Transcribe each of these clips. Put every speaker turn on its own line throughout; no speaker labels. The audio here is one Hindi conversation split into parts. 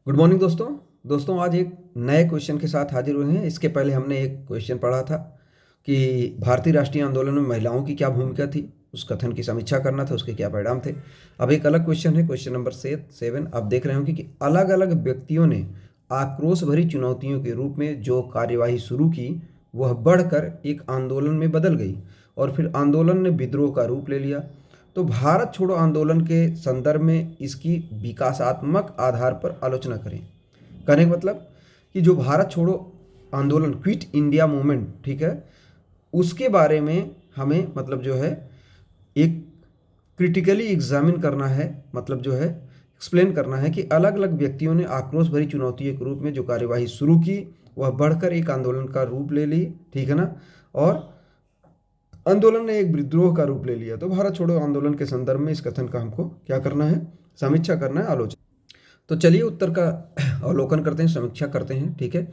गुड मॉर्निंग दोस्तों। आज एक नए क्वेश्चन के साथ हाजिर हुए हैं। इसके पहले हमने एक क्वेश्चन पढ़ा था कि भारतीय राष्ट्रीय आंदोलन में महिलाओं की क्या भूमिका थी, उस कथन की समीक्षा करना था, उसके क्या परिणाम थे। अब एक अलग क्वेश्चन है, क्वेश्चन नंबर 7। आप देख रहे होंगे कि अलग अलग व्यक्तियों ने आक्रोश भरी चुनौतियों के रूप में जो कार्यवाही शुरू की वह बढ़कर एक आंदोलन में बदल गई और फिर आंदोलन ने विद्रोह का रूप ले लिया। तो भारत छोड़ो आंदोलन के संदर्भ में इसकी विकासात्मक आधार पर आलोचना करें। कहने का मतलब कि जो भारत छोड़ो आंदोलन, क्विट इंडिया मूवमेंट, ठीक है, उसके बारे में हमें मतलब जो है एक क्रिटिकली एग्जामिन करना है, मतलब जो है एक्सप्लेन करना है कि अलग अलग व्यक्तियों ने आक्रोश भरी चुनौतियों के रूप में जो कार्यवाही शुरू की वह बढ़कर एक आंदोलन का रूप ले ली, ठीक है ना, और आंदोलन ने एक विद्रोह का रूप ले लिया। तो भारत छोड़ो आंदोलन के संदर्भ में इस कथन का हमको क्या करना है, समीक्षा करना है, आलोचना। तो चलिए उत्तर का अवलोकन करते हैं, समीक्षा करते हैं, ठीक है।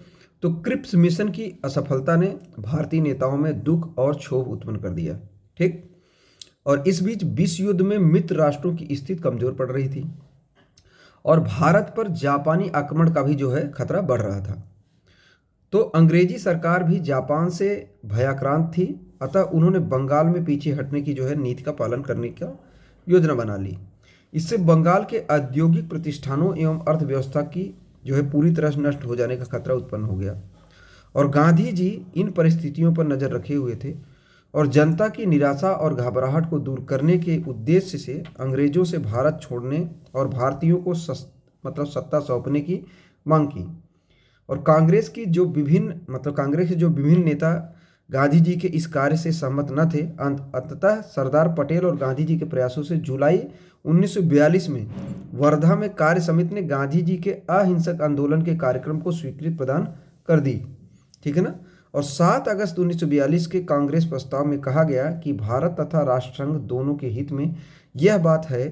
तो क्रिप्स मिशन की असफलता ने भारतीय नेताओं में दुख और क्षोभ उत्पन्न कर दिया, ठीक। और इस बीच विश्व युद्ध में मित्र राष्ट्रों की स्थिति कमजोर पड़ रही थी और भारत पर जापानी आक्रमण का भी जो है खतरा बढ़ रहा था। तो अंग्रेजी सरकार भी जापान से भयाक्रांत थी, अतः उन्होंने बंगाल में पीछे हटने की जो है नीति का पालन करने का योजना बना ली। इससे बंगाल के औद्योगिक प्रतिष्ठानों एवं अर्थव्यवस्था की जो है पूरी तरह से नष्ट हो जाने का खतरा उत्पन्न हो गया। और गांधी जी इन परिस्थितियों पर नज़र रखे हुए थे और जनता की निराशा और घबराहट को दूर करने के उद्देश्य से अंग्रेजों से भारत छोड़ने और भारतीयों को सत्ता सौंपने की मांग की। और कांग्रेस के जो विभिन्न नेता गांधी जी के इस कार्य से सहमत न थे। अंततः सरदार पटेल और गांधी जी के प्रयासों से जुलाई 1942 में वर्धा में कार्य समिति ने गांधी जी के अहिंसक आंदोलन के कार्यक्रम को स्वीकृति प्रदान कर दी, ठीक है ना। और 7 अगस्त 1942 के कांग्रेस प्रस्ताव में कहा गया कि भारत तथा राष्ट्रसंघ दोनों के हित में यह बात है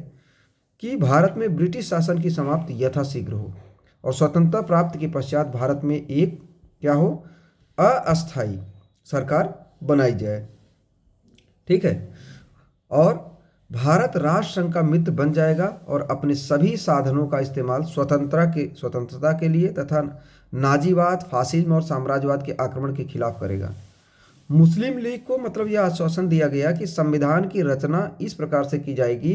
कि भारत में ब्रिटिश शासन की समाप्ति यथाशीघ्र हो और स्वतंत्रता प्राप्ति के पश्चात भारत में एक क्या हो, अस्थायी सरकार बनाई जाए, ठीक है। और भारत राष्ट्रसंघ का मित्र बन जाएगा और अपने सभी साधनों का इस्तेमाल स्वतंत्रता के लिए तथा नाजीवाद, फासिज्म और साम्राज्यवाद के आक्रमण के खिलाफ करेगा। मुस्लिम लीग को मतलब यह आश्वासन दिया गया कि संविधान की रचना इस प्रकार से की जाएगी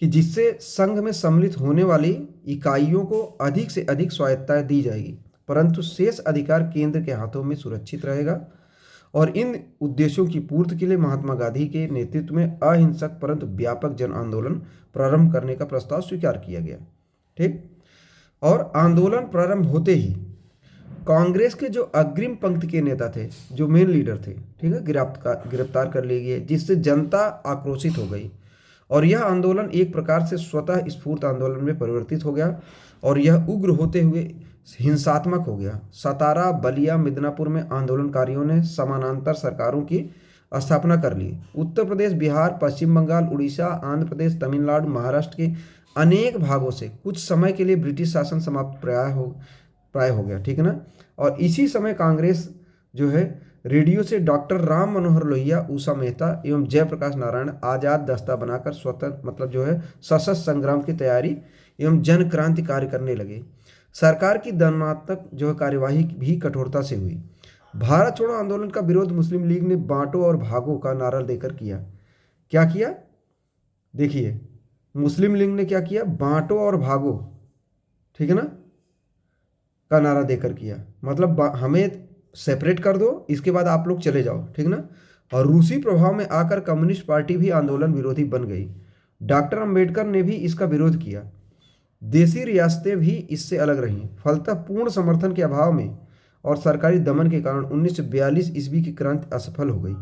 कि जिससे संघ में सम्मिलित होने वाली इकाइयों को अधिक से अधिक स्वायत्तता दी जाएगी, परंतु शेष अधिकार केंद्र के हाथों में सुरक्षित रहेगा। और इन उद्देश्यों की पूर्ति के लिए महात्मा गांधी के नेतृत्व में अहिंसक परंतु व्यापक जन आंदोलन प्रारंभ करने का प्रस्ताव स्वीकार किया गया, ठीक। और आंदोलन प्रारंभ होते ही कांग्रेस के जो अग्रिम पंक्ति के नेता थे, जो मेन लीडर थे, ठीक है, गिरफ्तार कर लिए गए, जिससे जनता आक्रोशित हो गई और यह आंदोलन एक प्रकार से स्वतः स्फूर्त आंदोलन में परिवर्तित हो गया और यह उग्र होते हुए हिंसात्मक हो गया। सतारा, बलिया, मिदनापुर में आंदोलनकारियों ने समानांतर सरकारों की स्थापना कर ली। उत्तर प्रदेश, बिहार, पश्चिम बंगाल, उड़ीसा, आंध्र प्रदेश, तमिलनाडु, महाराष्ट्र के अनेक भागों से कुछ समय के लिए ब्रिटिश शासन समाप्त प्राय हो गया, ठीक है ना। और इसी समय कांग्रेस जो है रेडियो से डॉक्टर राम मनोहर लोहिया, उषा मेहता एवं जयप्रकाश नारायण आजाद दस्ता बनाकर सशस्त्र संग्राम की तैयारी एवं जन क्रांति कार्य करने लगे। सरकार की दंडात्मक जो है कार्यवाही भी कठोरता से हुई। भारत छोड़ो आंदोलन का विरोध मुस्लिम लीग ने बांटो और भागो का नारा देकर किया। क्या किया, देखिए, मुस्लिम लीग ने क्या किया, बांटो और भागो, ठीक है ना, का नारा देकर किया। मतलब हमें सेपरेट कर दो, इसके बाद आप लोग चले जाओ, ठीक ना। और रूसी प्रभाव में आकर कम्युनिस्ट पार्टी भी आंदोलन विरोधी बन गई। डॉक्टर अंबेडकर ने भी इसका विरोध किया। देशी रियासतें भी इससे अलग रहीं। फलतः पूर्ण समर्थन के अभाव में और सरकारी दमन के कारण 1942 ईस्वी की क्रांति असफल हो गई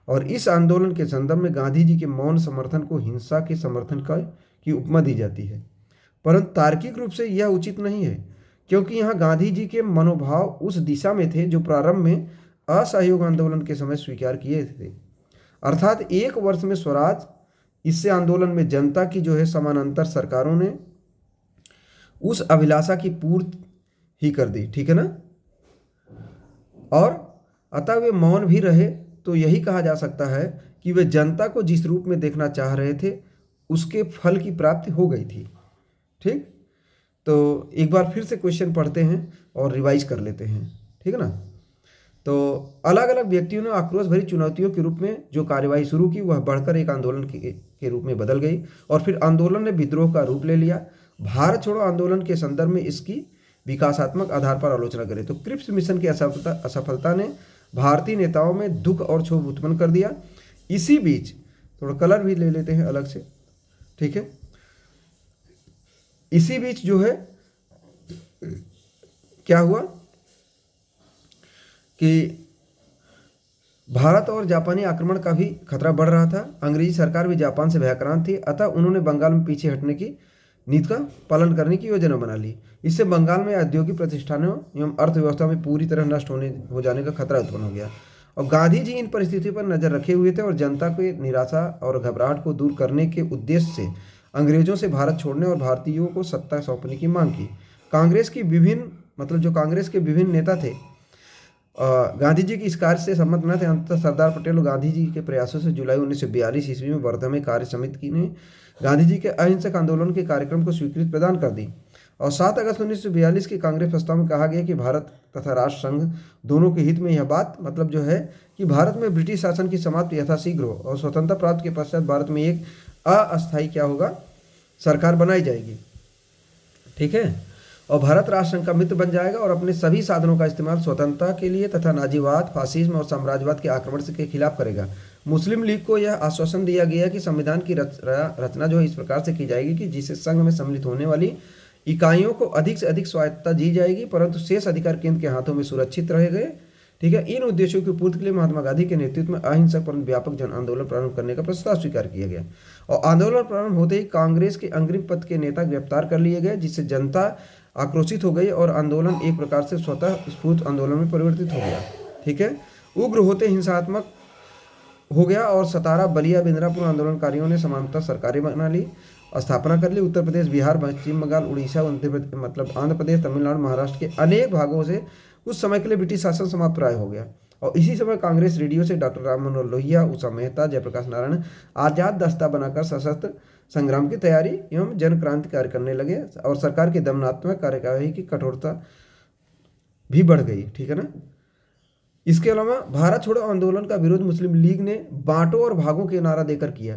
और इस आंदोलन के संदर्भ में गांधी जी के मौन समर्थन को हिंसा के समर्थन की उपमा दी जाती है, परंतु तार्किक रूप से यह उचित नहीं है, क्योंकि यहाँ गांधी जी के मनोभाव उस दिशा में थे जो प्रारंभ में असहयोग आंदोलन के समय स्वीकार किए थे, अर्थात 1 वर्ष में स्वराज। इससे आंदोलन में जनता की जो है समानांतर सरकारों ने उस अभिलाषा की पूर्ति ही कर दी, ठीक है ना। और अतः वे मौन भी रहे, तो यही कहा जा सकता है कि वे जनता को जिस रूप में देखना चाह रहे थे उसके फल की प्राप्ति हो गई थी, ठीक। तो एक बार फिर से क्वेश्चन पढ़ते हैं और रिवाइज कर लेते हैं, ठीक है ना। तो अलग अलग व्यक्तियों ने आक्रोश भरी चुनौतियों के रूप में जो कार्यवाही शुरू की वह बढ़कर एक आंदोलन के रूप में बदल गई और फिर आंदोलन ने विद्रोह का रूप ले लिया। भारत छोड़ो आंदोलन के संदर्भ में इसकी विकासात्मक आधार पर आलोचना करें तो क्रिप्स मिशन की असफलता ने भारतीय नेताओं में दुख और क्षोभ उत्पन्न कर दिया। इसी बीच थोड़ा कलर भी ले लेते हैं अलग से, ठीक है। इसी बीच जो है क्या हुआ कि भारत और जापानी आक्रमण का भी खतरा बढ़ रहा था। अंग्रेजी सरकार भी जापान से भयाक्रांत थी, अतः उन्होंने बंगाल में पीछे हटने की नीति का पालन करने की योजना बना ली। इससे बंगाल में औद्योगिक प्रतिष्ठानों एवं अर्थव्यवस्था में पूरी तरह नष्ट हो जाने का खतरा उत्पन्न हो गया। और गांधी जी इन परिस्थितियों पर नजर रखे हुए थे और जनता की निराशा और घबराहट को दूर करने के उद्देश्य से अंग्रेजों से भारत छोड़ने और भारतीयों को सत्ता सौंपने की मांग की। कांग्रेस के विभिन्न नेता थे गांधी जी की इस कार्य से सम्मत न थे। अंततः सरदार पटेल और गांधी जी के प्रयासों से जुलाई 1942 ईस्वी में वर्धा में कार्य समिति ने गांधी जी के अहिंसक आंदोलन के कार्यक्रम को स्वीकृति प्रदान कर दी और 7 अगस्त 1942 के कांग्रेस प्रस्ताव में कहा गया कि भारत तथा राष्ट्र संघ दोनों के हित में यह बात जो है कि भारत में ब्रिटिश शासन की समाप्ति यथाशीघ्र हो और स्वतंत्रता प्राप्ति के पश्चात भारत में एक अस्थायी क्या होगा सरकार बनाई जाएगी, ठीक है। और भारत राष्ट्र संघ का मित्र बन जाएगा और अपने सभी साधनों का इस्तेमाल स्वतंत्रता के लिए तथा नाजीवाद, फासिज्म और साम्राज्यवाद के आक्रमण के खिलाफ करेगा। मुस्लिम लीग को यह आश्वासन दिया गया कि संविधान की रचना जो है इस प्रकार से की जाएगी कि जिससे संघ में सम्मिलित होने वाली इकाइयों को अधिक से अधिक स्वायत्तता दी जाएगी, परंतु शेष अधिकार केंद्र के हाथों में सुरक्षित रहे गए, ठीक है। इन उद्देश्यों की पूर्ति के लिए महात्मा गांधी के नेतृत्व में अहिंसक परंतु व्यापक जन आंदोलन प्रारंभ करने का प्रस्ताव स्वीकार किया गया और आंदोलन प्रारंभ होते ही कांग्रेस के अग्रिम पद के नेता गिरफ्तार कर लिए गए, जिससे जनता आक्रोशित हो गई और आंदोलन एक प्रकार से स्वतः स्फूर्त आंदोलन में परिवर्तित हो गया, ठीक है। उग्र होते हिंसात्मक हो गया और सतारा, बलिया, बिंद्रापुर आंदोलनकारियों ने समानता सरकारें बना ली, स्थापना कर ली। उत्तर प्रदेश, बिहार, पश्चिम बंगाल, उड़ीसा, आंध्र प्रदेश, तमिलनाडु, महाराष्ट्र के अनेक भागों से कुछ समय के लिए ब्रिटिश शासन समाप्त प्राय हो गया और इसी समय कांग्रेस रेडियो से डॉक्टर राम मनोहर लोहिया, उषा मेहता, जयप्रकाश नारायण आजाद दस्ता बनाकर सशस्त्र संग्राम की तैयारी एवं जन क्रांति कार्य करने लगे और सरकार की दमनात्मक कार्यवाही की कठोरता भी बढ़ गई, ठीक है ना। इसके अलावा भारत छोड़ो आंदोलन का विरोध मुस्लिम लीग ने बांटो और भागो के नारा देकर किया।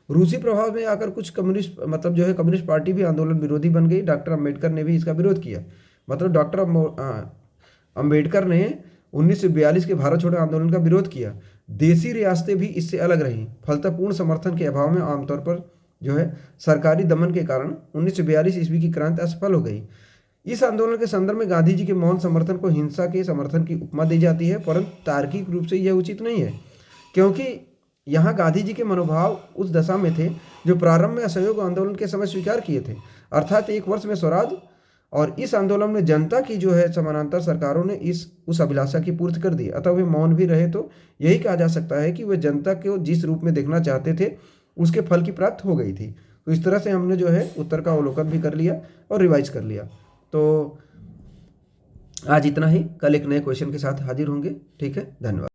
रूसी प्रभाव में आकर कुछ कम्युनिस्ट कम्युनिस्ट पार्टी भी आंदोलन विरोधी बन गई। डॉक्टर अम्बेडकर ने भी इसका विरोध किया। डॉक्टर अम्बेडकर ने 1942 के भारत छोड़ो आंदोलन का विरोध किया। देसी रियासतें भी इससे अलग रहीं। फलतः पूर्ण समर्थन के अभाव में आमतौर पर सरकारी दमन के कारण 1942 ईस्वी की क्रांति असफल हो गई। इस आंदोलन के संदर्भ में गांधी जी के मौन समर्थन को हिंसा के समर्थन की उपमा दी जाती है, परंतु तार्किक रूप से यह उचित नहीं है, क्योंकि यहाँ गांधी जी के मनोभाव उस दशा में थे जो प्रारंभ में असहयोग आंदोलन के समय स्वीकार किए थे, अर्थात 1 वर्ष में स्वराज। और इस आंदोलन में जनता की समानांतर सरकारों ने उस अभिलाषा की पूर्ति कर दी, अतः वे मौन भी रहे तो यही कहा जा सकता है कि वे जनता को जिस रूप में देखना चाहते थे उसके फल की प्राप्त हो गई थी। तो इस तरह से हमने उत्तर का अवलोकन भी कर लिया और रिवाइज कर लिया। तो आज इतना ही, कल एक नए क्वेश्चन के साथ हाजिर होंगे, ठीक है। धन्यवाद।